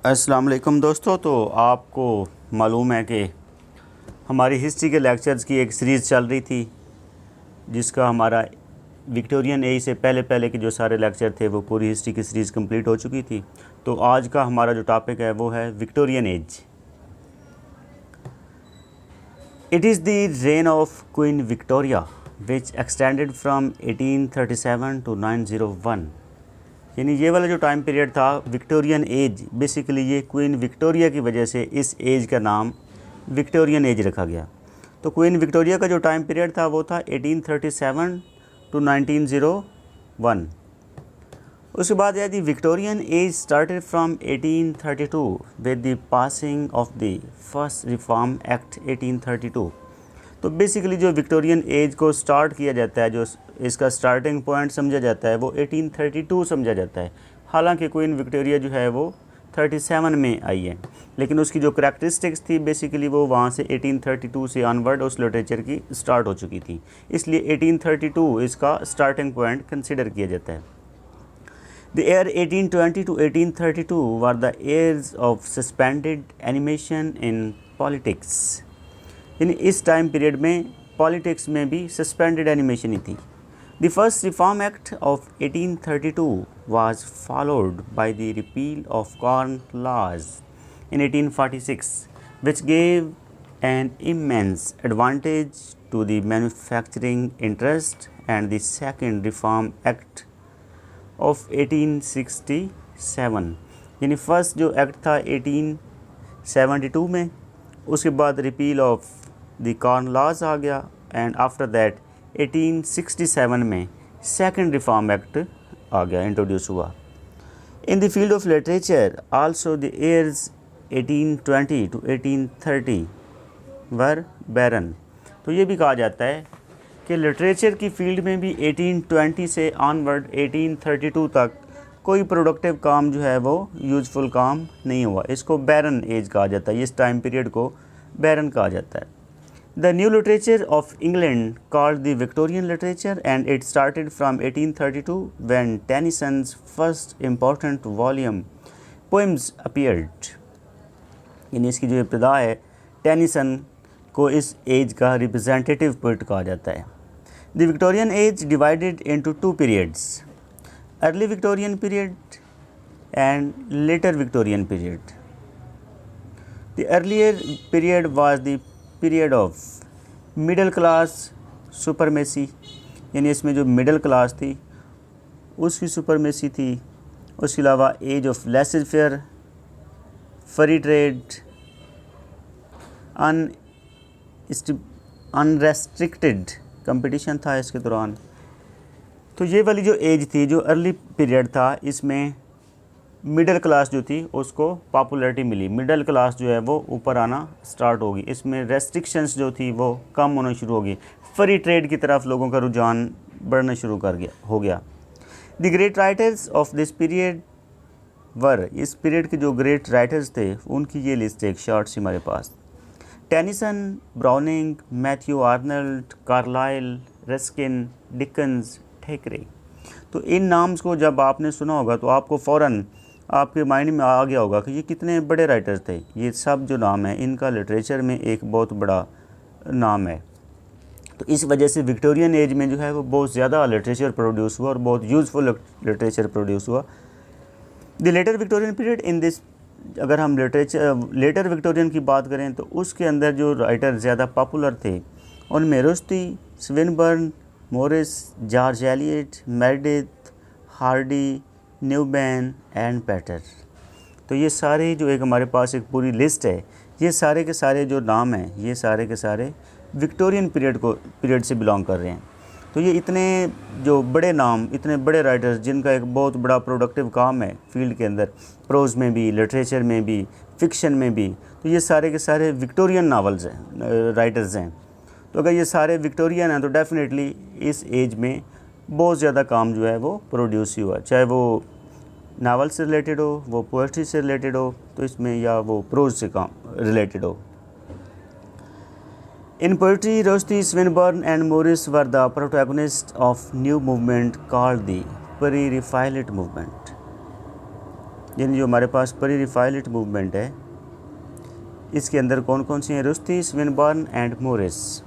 अस्सलाम वालेकुम दोस्तों। तो आपको मालूम है कि हमारी हिस्ट्री के लेक्चर्स की एक सीरीज़ चल रही थी, जिसका हमारा विक्टोरियन एज से पहले पहले के जो सारे लेक्चर थे वो पूरी हिस्ट्री की सीरीज़ कंप्लीट हो चुकी थी। तो आज का हमारा जो टॉपिक है वो है Victorian as. It is the rain of queen Victoria which extended from 1837 to 901। यानी ये वाला जो टाइम पीरियड था विक्टोरियन एज, बेसिकली ये क्वीन विक्टोरिया की वजह से इस एज का नाम विक्टोरियन एज रखा गया। तो क्वीन विक्टोरिया का जो टाइम पीरियड था वो था 1837 to 1901। उसके बाद यदि Victorian age started from 1832 with the passing of the first reform act 1832। तो बेसिकली जो विक्टोरियन एज को स्टार्ट किया जाता है, जो इसका स्टार्टिंग पॉइंट समझा जाता है वो 1832 समझा जाता है। हालांकि क्वीन विक्टोरिया जो है वो 37 में आई है, लेकिन उसकी जो करैक्टरिस्टिक्स थी बेसिकली वो वहाँ से 1832 से ऑनवर्ड उस लिटरेचर की स्टार्ट हो चुकी थी, इसलिए 1832 इसका स्टार्टिंग पॉइंट कंसिडर किया जाता है। The year 1820 to 1832 were the years of suspended animation in politics। यानी इस टाइम पीरियड में पॉलिटिक्स में भी सस्पेंडेड एनिमेशन ही थी। The first reform act of 1832 was followed by the repeal of corn laws in 1846 which gave an immense advantage to the manufacturing interest, and the second reform act of 1867। यानी first जो act था 1872 में, उसके बाद repeal of the corn laws आ गया, and after that 1867 में second reform act आ गया, इंट्रोड्यूस हुआ। In the field of literature also the years 1820 to 1830 वर बैरन। तो ये भी कहा जाता है कि लिटरेचर की फील्ड में भी 1820 से ऑनवर्ड 1832 तक कोई प्रोडक्टिव काम जो है वो यूज़फुल काम नहीं हुआ। इसको बैरन एज कहा जाता है, इस टाइम पीरियड को बैरन कहा जाता है। The new literature of England called the Victorian literature, and it started from 1832 when Tennyson's first important volume poems appeared. यानी इसकी जो इब्तिदा है, टेनिसन को इस एज का रिप्रेजेंटेटिव पोएट कहा जाता है। The Victorian as divided into two periods, early Victorian period and later Victorian period. The earlier period was the period of middle class supremacy। यानी इसमें जो मिडिल क्लास थी उसकी सुपरमेसी थी। उसके अलावा age of laissez faire, free trade, unrestricted competition था इसके दौरान। तो ये वाली जो एज थी, जो अर्ली पीरियड था, इसमें मिडिल क्लास जो थी उसको पॉपुलैरिटी मिली, मिडिल क्लास जो है वो ऊपर आना स्टार्ट होगी। इसमें रेस्ट्रिक्शंस जो थी वो कम होना शुरू होगी, फ्री ट्रेड की तरफ लोगों का रुझान बढ़ना शुरू हो गया। The great writers of this period were, इस पीरियड के जो ग्रेट राइटर्स थे उनकी ये लिस्ट एक शॉर्ट सी हमारे पास। Tennyson, Browning, Matthew Arnold, Carlyle, Ruskin, Dickens, Thackeray. तो इन नाम्स को जब आपने सुना होगा तो आपको फ़ौरन आपके माइंड में आ गया होगा कि ये कितने बड़े राइटर्स थे। ये सब जो नाम है इनका लिटरेचर में एक बहुत बड़ा नाम है। तो इस वजह से विक्टोरियन एज में जो है वो बहुत ज़्यादा लिटरेचर प्रोड्यूस हुआ और बहुत यूज़फुल लिटरेचर प्रोड्यूस हुआ। The later Victorian period in this, अगर हम लेटर विक्टोरियन की बात करें तो उसके अंदर जो राइटर ज़्यादा पॉपुलर थे उनमें Rossetti, Swinburne, Morris, George Eliot, Meredith, Hardy, Newman and Pater. तो ये सारे जो एक हमारे पास एक पूरी लिस्ट है, ये सारे के सारे जो नाम हैं ये सारे के सारे विक्टोरियन पीरियड से बिलोंग कर रहे हैं। तो ये इतने जो बड़े नाम, इतने बड़े राइटर्स जिनका एक बहुत बड़ा प्रोडक्टिव काम है फील्ड के अंदर, प्रोज में भी, लिटरेचर में भी, फिक्शन में भी, तो ये सारे के सारे विक्टोरियन नावल्स हैं, राइटर्स हैं। तो अगर ये सारे विक्टोरियन हैं तो डेफिनेटली इस एज में बहुत ज़्यादा काम जो है वो प्रोड्यूस हुआ, चाहे वो नावल से रिलेटेड हो, वो पोएट्री से रिलेटेड हो, तो इसमें या वो प्रोज से काम रिलेटेड हो। In poetry, Rossetti, Swinburne and Morris were the protagonist of new movement called the Pre-Raphaelite movement. यानी जो हमारे पास प्री रिफाइलिट मूवमेंट है, इसके अंदर कौन कौन सी हैं? Rossetti, Swinburne and Morris,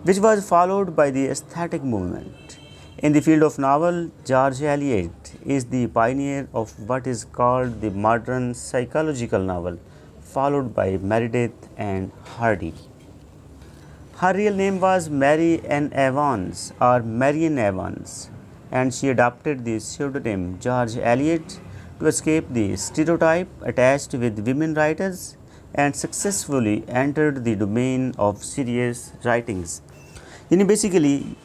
which was followed by the aesthetic movement. In the field of novel, George Eliot is the pioneer of what is called the modern psychological novel, followed by Meredith and Hardy. Her real name was Mary Ann Evans or Marian Evans, and she adopted the pseudonym George Eliot to escape the stereotype attached with women writers and successfully entered the domain of serious writings. यानी basically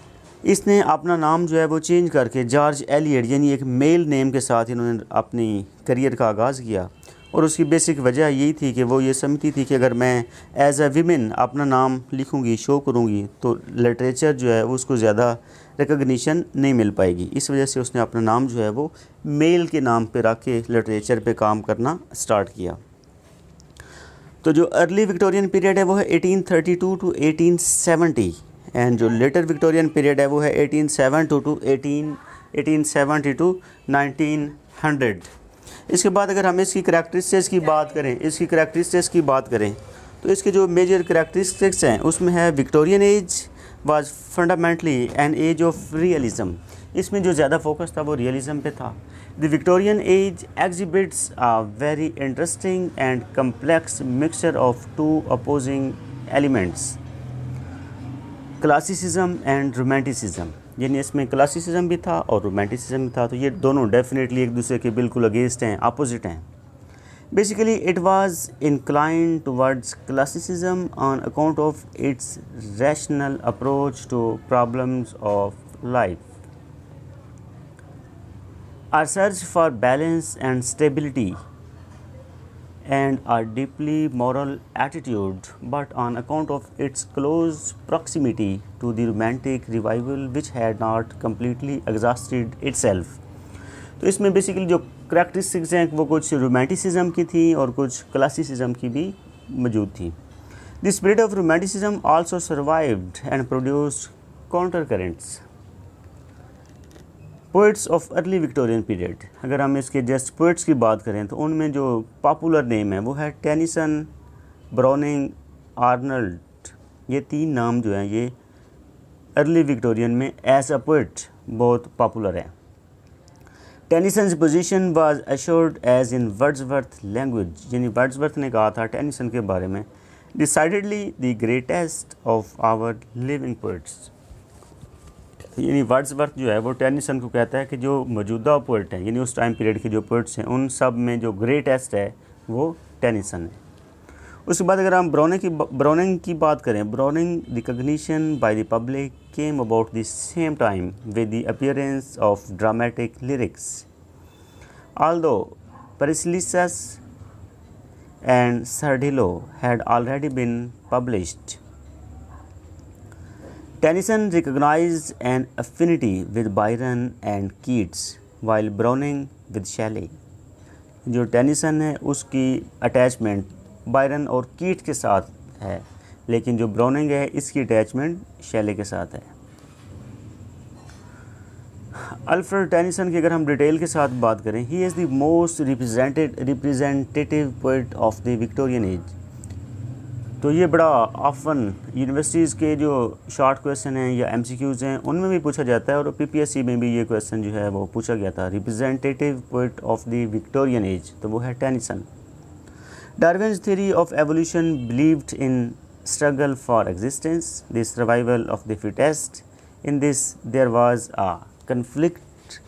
इसने अपना नाम जो है वो change करके George Eliot यानी एक मेल नेम के साथ इन्होंने अपनी करियर का आगाज़ किया। और उसकी बेसिक वजह यही थी कि वो ये समझती थी कि अगर मैं एज अ वीमेन अपना नाम लिखूँगी, शो करूँगी, तो लिटरेचर जो है उसको ज़्यादा रिकग्निशन नहीं मिल पाएगी। इस वजह से उसने अपना नाम जो है वो मेल के नाम पे रख के लिटरेचर पे काम करना स्टार्ट किया। तो जो अर्ली विक्टोरियन पीरियड है वो है 1832 टू 1870, एंड जो लेटर विक्टोरियन पीरियड है वो है 1870 टू 1900। इसके बाद अगर हम इसकी करैक्टरिस्टिक्स की बात करें तो इसके जो मेजर करैक्टरिस्टिक्स हैं उसमें है Victorian age was fundamentally an age of realism. इसमें जो ज़्यादा फोकस था वो रियलिज्म पे था। The Victorian age exhibits a very interesting and complex mixture of two opposing elements, classicism and romanticism. यानी इसमें क्लासिसिज्म भी था और रोमांटिसिज्म भी था, तो ये दोनों डेफिनेटली एक दूसरे के बिल्कुल अगेंस्ट हैं, अपोजिट हैं। Basically it was inclined towards classicism on account of its rational approach to problems of life, a search for balance and stability, and a deeply moral attitude, but on account of its close proximity to the romantic revival which had not completely exhausted itself. तो इसमें basically जो characteristics हैं वो कुछ romanticism की थी और कुछ क्लासिसिज्म की भी मौजूद थी। The spirit of romanticism also survived and produced counter currents. Poets of early Victorian period, अगर हम इसके जस्ट पोइट्स की बात करें तो उनमें जो पॉपुलर नेम है वो है टेनिसन, ब्राउनिंग, आर्नल्ड। ये तीन नाम जो हैं ये अर्ली विक्टोरियन में एज अ पोइट बहुत पॉपुलर हैं। Tennyson's position was assured as in Wordsworth language, यानी वर्ड्सवर्थ ने कहा था टेनिसन के बारे में, decidedly the greatest of our living poets. यानी वर्ड्सवर्थ जो है वो टेनिसन को कहता है कि जो मौजूदा पोइट हैं, यानी उस टाइम पीरियड के जो पोइट्स हैं उन सब में जो ग्रेटेस्ट है वो टेनिसन है। उसके बाद अगर हम ब्राउनिंग की बात करें, Browning recognition by the public came about the same time with the appearance of dramatic lyrics, although Paracelsus and Sordello had already been published. Tennyson recognized an affinity with Byron and Keats, while Browning with Shelley. जो Tennyson है उसकी attachment Byron और कीट के साथ है, लेकिन जो ब्राउनिंग है इसकी अटैचमेंट शैले के साथ है। अल्फ्रेड टेनिसन की अगर हम डिटेल के साथ बात करें, he is the most representative poet of the Victorian age. तो ये बड़ा ऑफन यूनिवर्सिटीज़ के जो शॉर्ट क्वेश्चन हैं या एमसीक्यूज़ हैं उनमें भी पूछा जाता है, और पीपीएससी में भी ये क्वेश्चन जो है वो पूछा गया था, representative poet of the Victorian age, तो वो है Tennyson. Darwin's theory of evolution believed in struggle for existence, the survival of the fittest. In this there was a conflict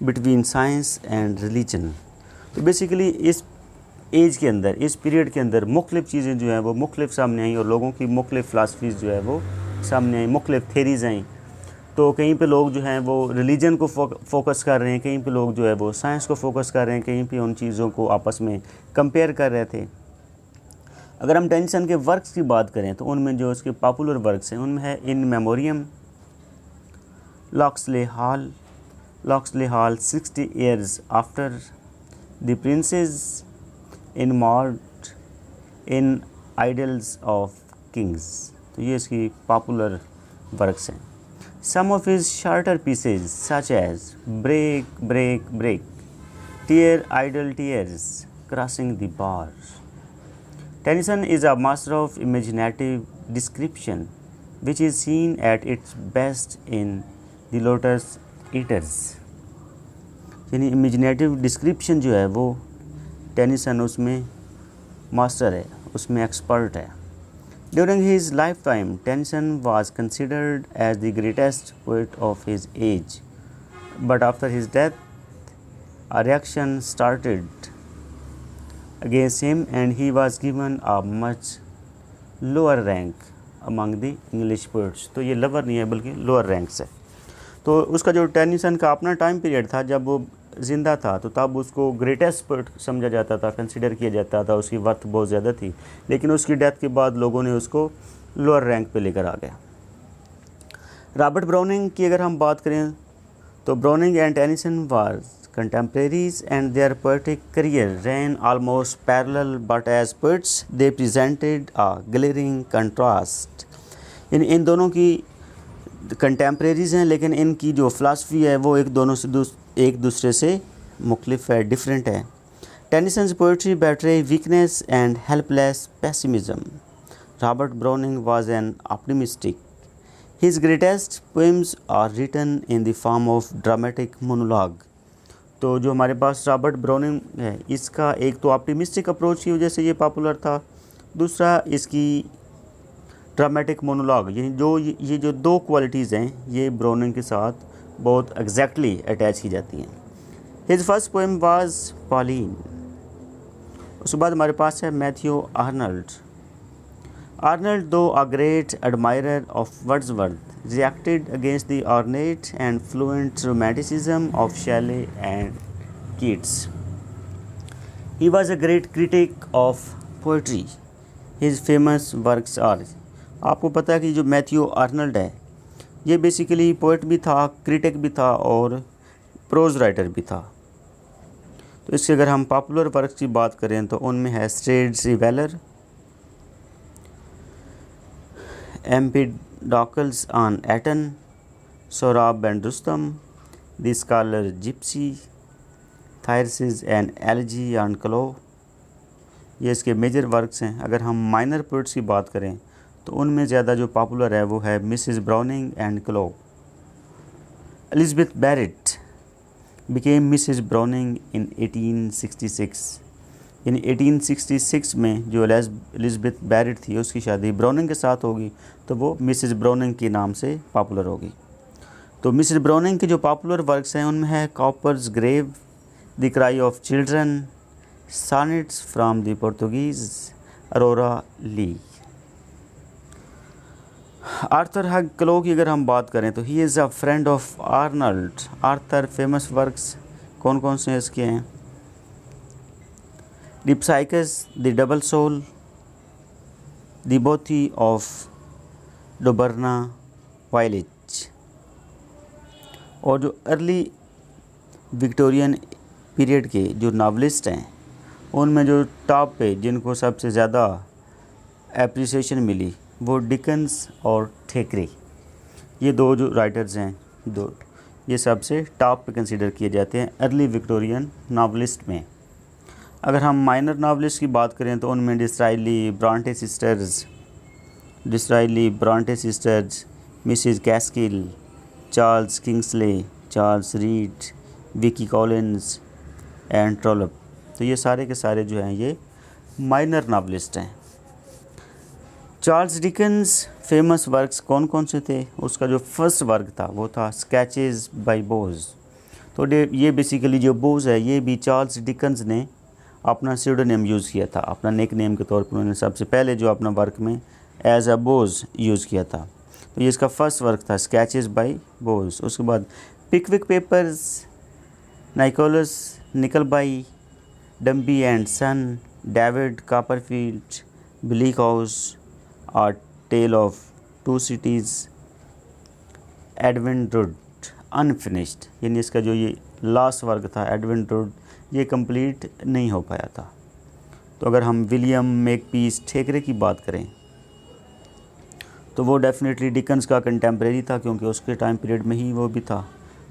between science and religion. तो basically इस age के अंदर, इस पीरियड के अंदर मुख्तलिफ़ चीज़ें जो हैं वो मुख्तलिफ सामने आई और लोगों की मुख्तलिफ फ़िलासफ़ीज़ जो है वो सामने आई, मुख्तलिफ थेरीज़ आई। तो कहीं पे लोग जो हैं वो रिलीजन को फोकस कर रहे हैं, कहीं पे लोग जो है वो साइंस को फोकस कर रहे हैं, कहीं पे उन चीज़ों को आपस में कंपेयर कर रहे थे। अगर हम टेनिसन के वर्क्स की बात करें तो उनमें जो उसके पॉपुलर वर्क्स हैं उनमें है In Memoriam, Locksley Hall 60 years after, the Princess, in Maud, in Idylls of Kings. तो ये इसकी पॉपुलर वर्क्स हैं। Some of his shorter pieces such as break break break, tear idle tears crossing the bar. Tennyson is a master of imaginative description, which is seen at its best in The Lotus Eaters. यानी imaginative description जो है वो Tennyson उसमें master है, उसमें expert है. During his lifetime, Tennyson was considered as the greatest poet of his age, but after his death, a reaction started against him and he was given a much lower rank among the English poets. तो ये lower नहीं है बल्कि lower ranks है. तो उसका जो Tennyson का अपना टाइम पीरियड था जब वो ज़िंदा था तो तब उसको ग्रेटेस्ट पोएट समझा जाता था, कंसिडर किया जाता था, उसकी वर्थ बहुत ज़्यादा थी. लेकिन उसकी डेथ के बाद लोगों ने उसको लोअर रैंक पे लेकर आ गया. रॉबर्ट ब्राउनिंग की अगर हम बात करें तो browning and Tennyson was contemporaries and their poetic career ran almost parallel, but as poets they presented a glaring contrast. इन दोनों की कंटेम्प्रेरीज हैं लेकिन इनकी जो फ़िलासफ़ी है वो एक दूसरे से मुख्तलिफ है, डिफरेंट है. Tennyson's poetry betray weakness and helpless pessimism. Robert Browning was an optimistic. His greatest poems are written in the form of dramatic monologue. तो जो हमारे पास रॉबर्ट ब्राउनिंग है इसका एक तो ऑप्टिमिस्टिक अप्रोच की वजह से ये पॉपुलर था, दूसरा इसकी ड्रामेटिक मोनोलॉग. यानी ये जो दो क्वालिटीज़ हैं ये ब्राउनिंग के साथ बहुत एग्जैक्टली अटैच की जाती हैं. His first poem was Pauline. उसके बाद हमारे पास है Matthew Arnold. Arnold, though a great admirer of Wordsworth, reacted against the ornate and fluent romanticism of Shelley and Keats. He was a great critic of poetry. His famous works are. आपको पता है कि जो Matthew Arnold है ये basically poet भी था, critic भी था और प्रोज राइटर भी था. तो इसके अगर हम पॉपुलर वर्क्स की बात करें तो उनमें है स्ट्रेड्स रिवेलर, Empedocles on Aton, Sohrab and Rustam, The Scholar Gypsy, Thyrsis and Elegy on Clo. ये इसके मेजर वर्क्स हैं. अगर हम माइनर पोइट्स की बात करें तो उनमें ज़्यादा जो पॉपुलर है वो है Mrs Browning and Clough. Elizabeth Barrett became Mrs Browning in 1866. यानी 1866 में जो एलिज़ाबेथ बैरेट थी उसकी शादी ब्राउनिंग के साथ होगी तो वो मिसेस ब्राउनिंग के नाम से पॉपुलर होगी. तो मिसेस ब्राउनिंग के जो पॉपुलर वर्क्स हैं उनमें है Cowper's Grave, the Cry of Children, Sonnets from the Portuguese, Aurora Leigh. Arthur Hugh Clough की अगर हम बात करें तो he is a friend of Arnold. Arthur famous works कौन कौन से इसके हैं? Dipsychus, The Double Soul, The Bothy of Doberna Village. और जो अर्ली विक्टोरियन पीरियड के जो नावलिस्ट हैं उनमें जो टॉप पे जिनको सबसे ज़्यादा एप्रिसिएशन मिली वो डिकन्स और थेकरे. ये दो जो राइटर्स हैं दो ये सबसे टॉप पे कंसीडर किए जाते हैं अर्ली विक्टोरियन नावलिस्ट में. अगर हम माइनर नावलिस्ट की बात करें तो उनमें Disraeli Bronte sisters, Mrs Gaskell, Charles Kingsley, Charles Reade, Wilkie Collins and Trollope. तो ये सारे के सारे जो हैं ये माइनर नावलिस्ट हैं. चार्ल्स डिकन्स फेमस वर्क्स कौन कौन से थे? उसका जो फर्स्ट वर्क था वो था स्केचेस बाय बोज. तो ये बेसिकली जो बोज है ये भी चार्ल्स डिकन्स ने अपना सीडोनेम यूज़ किया था, अपना निक नेम के तौर पर उन्होंने सबसे पहले जो अपना वर्क में एज अ बोज यूज़ किया था. तो ये इसका फर्स्ट वर्क था स्केचेस बाय बोज. उसके बाद Pickwick Papers, Nicholas Nickleby, Dombey and Son, David Copperfield, Bleak House, a Tale of Two Cities, Edwin Drood, unfinished. यानी इसका जो ये लास्ट वर्क था एडविन ड्रुड ये कंप्लीट नहीं हो पाया था. तो अगर हम विलियम मेकपीस थेकरे की बात करें तो वो डेफिनेटली डिकन्स का कंटेम्प्रेरी था क्योंकि उसके टाइम पीरियड में ही वो भी था.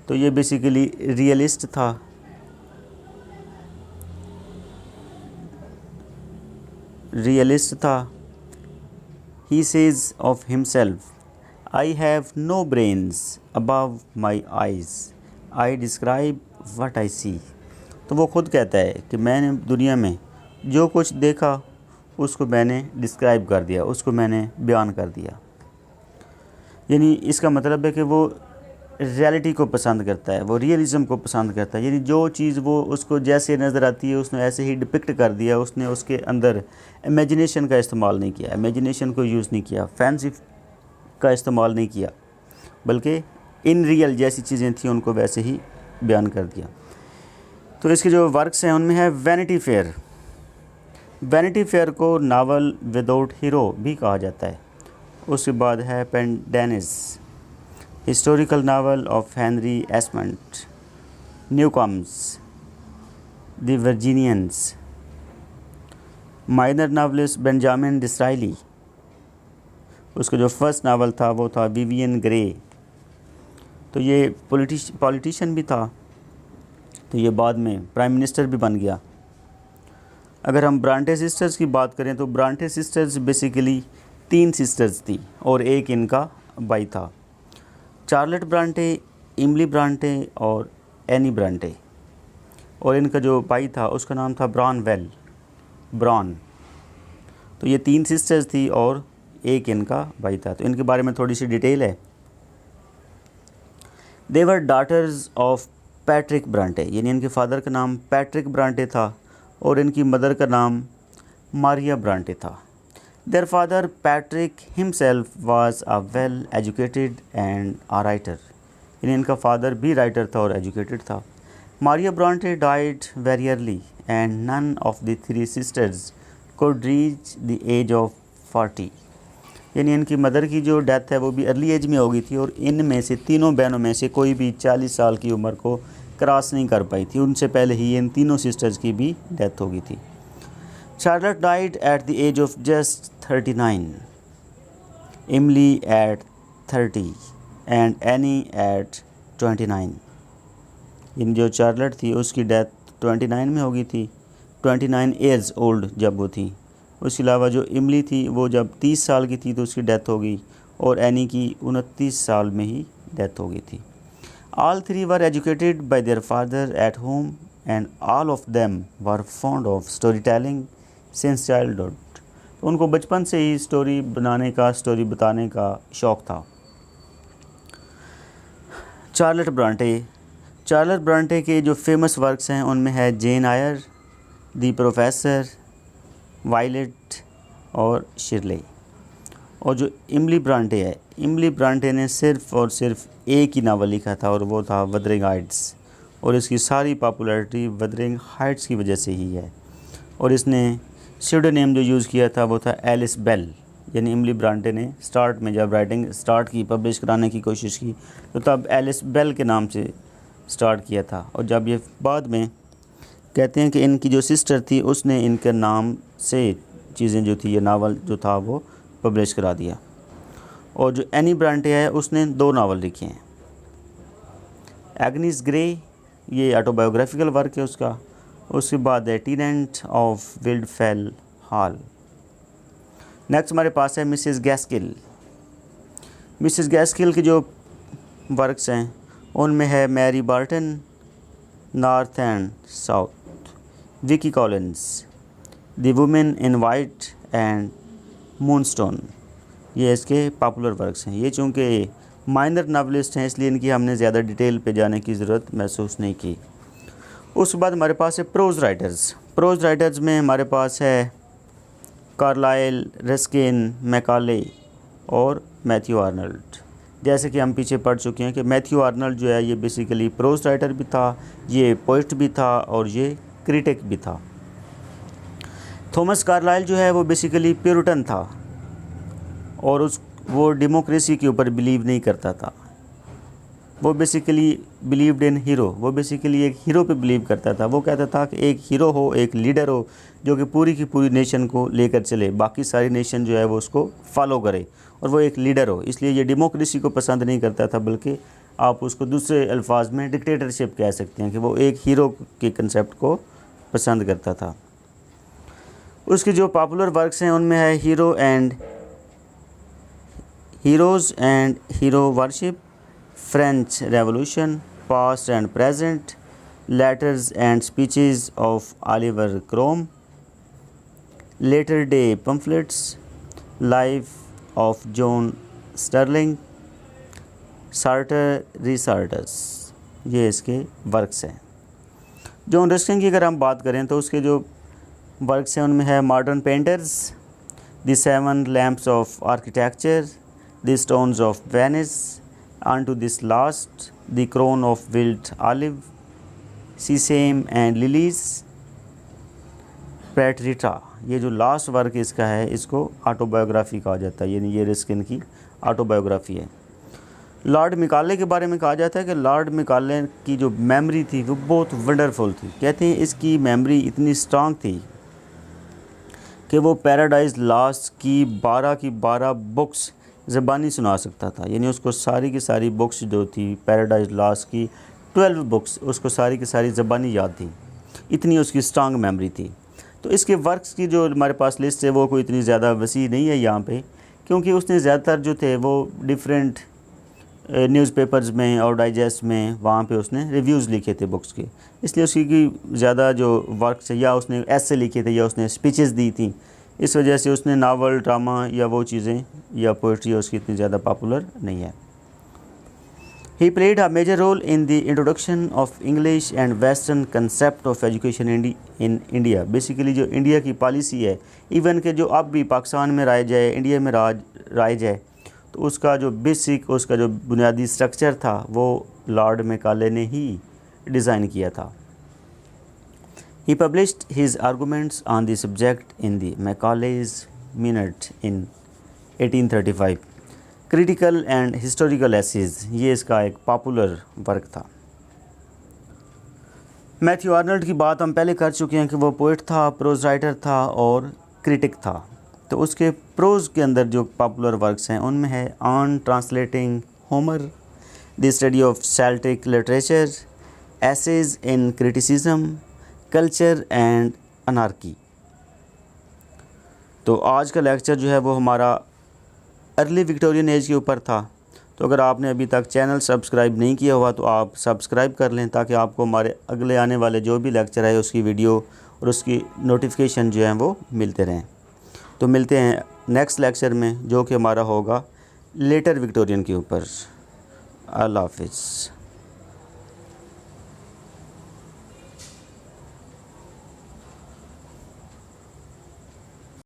तो ये बेसिकली रियलिस्ट था. रियलिस्ट था। He says of himself, I have no brains above my eyes, I describe what I see. तो वो खुद कहता है कि मैंने दुनिया में जो कुछ देखा उसको मैंने डिस्क्राइब कर दिया, उसको मैंने बयान कर दिया। यानी इसका मतलब है कि वो रियलिटी को पसंद करता है, वो रियलिज़म को पसंद करता है। यानी जो चीज़ वो उसको जैसे नज़र आती है उसने ऐसे ही डिपिक्ट कर दिया, उसने उसके अंदर इमेजिनेशन का इस्तेमाल नहीं किया, इमेजिनेशन को यूज़ नहीं किया, फैंसी का इस्तेमाल नहीं किया, बल्कि इन रियल जैसी चीज़ें थी उनको वैसे ही बयान कर दिया। तो इसके जो वर्क्स हैं उनमें है वैनिटी फेयर। वैनिटी फेयर को नावल विदाउट हीरो भी कहा जाता है। उसके बाद है Pendennis, historical novel of Henry Esmond, Newcomes, the Virginians, minor novelist Benjamin Disraeli. उसका जो फर्स्ट नावल था वो था विवियन ग्रे। तो ये पॉलिटिशियन भी था, तो ये बाद में प्राइम मिनिस्टर भी बन गया। अगर हम ब्रांटे सिस्टर्स की बात करें तो ब्रांटे सिस्टर्स बेसिकली 3 सिस्टर्स थी और एक इनका भाई था, चार्लेट ब्रांटे, इमली ब्रांटे और एनी ब्रांटे। और इनका जो भाई था उसका नाम था ब्रॉन। तो ये 3 सिस्टर्स थी और एक इनका भाई था। तो इनके बारे में थोड़ी सी डिटेल है। दे वर डॉटर्स ऑफ पैट्रिक ब्रांटे, यानी इनके फादर का नाम पैट्रिक ब्रांटे था और इनकी मदर का नाम मारिया ब्रांटे था। Their father Patrick himself was a well educated and a writer, यानी इनका फादर भी राइटर था और एजुकेटेड था। Maria Bronte died very early and none of the 3 sisters could reach the age of 40, यानी इनकी mother की जो डेथ है वो भी अर्ली एज में हो गई थी और इनमें से तीनों बहनों में से कोई भी 40 साल की उम्र को क्रॉस नहीं कर पाई थी। उनसे पहले ही इन तीनों सिस्टर्स की भी डेथ हो गई थी। Charlotte died at the age of just 39, Emily at 30 and Anne at 29। इन जो चार्लट थी उसकी डेथ 29 में हो गई थी, 29 ईयर्स ओल्ड जब वो थी। उसके अलावा जो इमली थी वो जब 30 साल की थी तो उसकी डेथ हो गई और एनी की 29 साल में ही डेथ हो गई थी। All 3 were educated bye their father at home and all of them were fond of story telling since childhood. तो उनको बचपन से ही स्टोरी बनाने का, स्टोरी बताने का शौक़ था। चार्लट ब्रांटे के जो फेमस वर्क्स हैं उनमें है जेन आयर, दी प्रोफेसर, वायलेट और शिरले। और जो इमली ब्रांटे है, इमली ब्रांटे ने सिर्फ़ और सिर्फ एक ही नावल लिखा था और वो था वदरिंग हाइट्स, और इसकी सारी पॉपुलैरिटी वदरिंग हाइट्स की वजह से ही है। और इसने स्यूडोनेम जो यूज़ किया था वो था एलिस बेल, यानी इमली ब्रांटे ने स्टार्ट में जब राइटिंग स्टार्ट की, पब्लिश कराने की कोशिश की तो तब एलिस बेल के नाम से स्टार्ट किया था। और जब ये बाद में कहते हैं कि इनकी जो सिस्टर थी उसने इनके नाम से चीज़ें जो थी, ये नावल जो था वो पब्लिश करा दिया। और जो एनी ब्रांटे है उसने 2 नावल लिखे हैं। एग्निस ग्रे, ये ऑटोबायोग्राफिकल वर्क है उसका। उसके बाद है टेनेंट ऑफ विल्डफेल हॉल। नेक्स्ट हमारे पास है मिसेस गैस्किल के जो वर्क्स हैं उनमें है Mary Barton, North and South, Wilkie Collins, the woman in white and moonstone. ये इसके पॉपुलर वर्क्स हैं। ये चूँकि माइनर नावलिस्ट हैं इसलिए इनकी हमने ज़्यादा डिटेल पे जाने की ज़रूरत महसूस नहीं की। उसके बाद हमारे पास है प्रोज़ राइटर्स में हमारे पास है कार्लाइल, रस्किन, मैकाले और मैथ्यू आर्नल्ड। जैसे कि हम पीछे पढ़ चुके हैं कि मैथ्यू आर्नल्ड जो है ये बेसिकली प्रोज़ राइटर भी था, ये पोइट भी था और ये क्रिटिक भी था। थॉमस कार्लाइल जो है वो बेसिकली प्यूरिटन था और वो डेमोक्रेसी के ऊपर बिलीव नहीं करता था। वो बेसिकली बिलीव्ड इन हीरो, वो बेसिकली एक हीरो पे बिलीव करता था। वो कहता था कि एक हीरो हो, एक लीडर हो जो कि पूरी की पूरी नेशन को लेकर चले, बाकी सारी नेशन जो है वो उसको फॉलो करे और वो एक लीडर हो। इसलिए ये डेमोक्रेसी को पसंद नहीं करता था, बल्कि आप उसको दूसरे अल्फाज में डिक्टेटरशिप कह सकते हैं कि वो एक हीरो के कंसेप्ट को पसंद करता था। उसके जो पॉपुलर वर्क्स हैं उनमें है Heroes and Hero Worship, French Revolution, Past and Present, Letters and Speeches of Oliver Cromwell, Latter Day Pamphlets, Life of John Sterling, Sartor Resartus, ये इसके वर्क्स हैं। जॉन रस्किन की अगर हम बात करें तो उसके जो वर्क्स हैं उनमें है Modern Painters, the Seven Lamps of Architecture, the Stones of Venice, unto this last, the crown of wild olive, Sesame and Lilies, Praeterita. ये जो लास्ट वर्क इसका है इसको ऑटोबायोग्राफी कहा जाता है, यानी ये रस्किन की ऑटोबायोग्राफी है। लॉर्ड मिकाले के बारे में कहा जाता है कि लॉर्ड मिकाले की जो मेमोरी थी वो बहुत वंडरफुल थी। कहते हैं इसकी मेमोरी इतनी स्ट्रांग थी कि वो पैराडाइज लॉस्ट की 12 बुक्स ज़बानी सुना सकता था, यानी उसको सारी की सारी बुक्स जो थी पैराडाइज लॉस्ट की 12 बुक्स उसको सारी की सारी ज़बानी याद थी, इतनी उसकी स्ट्रांग मेमोरी थी। तो इसके वर्क्स की जो हमारे पास लिस्ट है वो कोई इतनी ज़्यादा वसी नहीं है यहाँ पे, क्योंकि उसने ज़्यादातर जो थे वो डिफरेंट न्यूज़पेपर्स में और डाइजेस्ट में वहाँ पे उसने रिव्यूज़ लिखे थे बुक्स के, इसलिए उसकी ज़्यादा जो वर्क्स है या उसने ऐसे लिखे थे या उसने स्पीचेस दी थी, इस वजह से उसने नावल, ड्रामा या वो चीज़ें या पोइट्री उसकी इतनी ज़्यादा पॉपुलर नहीं है। He played a major role in the introduction of English and Western concept of education in India। Basically जो इंडिया की पॉलिसी है, इवन के जो अब भी पाकिस्तान में राइज है, इंडिया में राइज है, तो उसका जो बेसिक, उसका जो बुनियादी स्ट्रक्चर था वो लॉर्ड मैकाले ने ही डिज़ाइन किया था। He published his arguments on the subject in the Macaulay's Minute in 1835। Critical and historical essays, ये इसका एक पॉपुलर वर्क था। मैथ्यू आर्नल्ड की बात हम पहले कर चुके हैं कि वो पोइट था, प्रोज राइटर था और क्रिटिक था। तो उसके प्रोज के अंदर जो पॉपुलर वर्क्स हैं उनमें है on translating Homer, the study of Celtic literature, essays in criticism, culture and anarchy. तो आज का लेक्चर जो है वो हमारा अर्ली विक्टोरियन एज के ऊपर था। तो अगर आपने अभी तक चैनल सब्सक्राइब नहीं किया हुआ तो आप सब्सक्राइब कर लें, ताकि आपको हमारे अगले आने वाले जो भी लेक्चर है उसकी वीडियो और उसकी नोटिफिकेशन जो है वो मिलते रहें। तो मिलते हैं नेक्स्ट लेक्चर में, जो कि हमारा होगा लेटर विक्टोरियन के ऊपर। अल्लाह हाफिज़।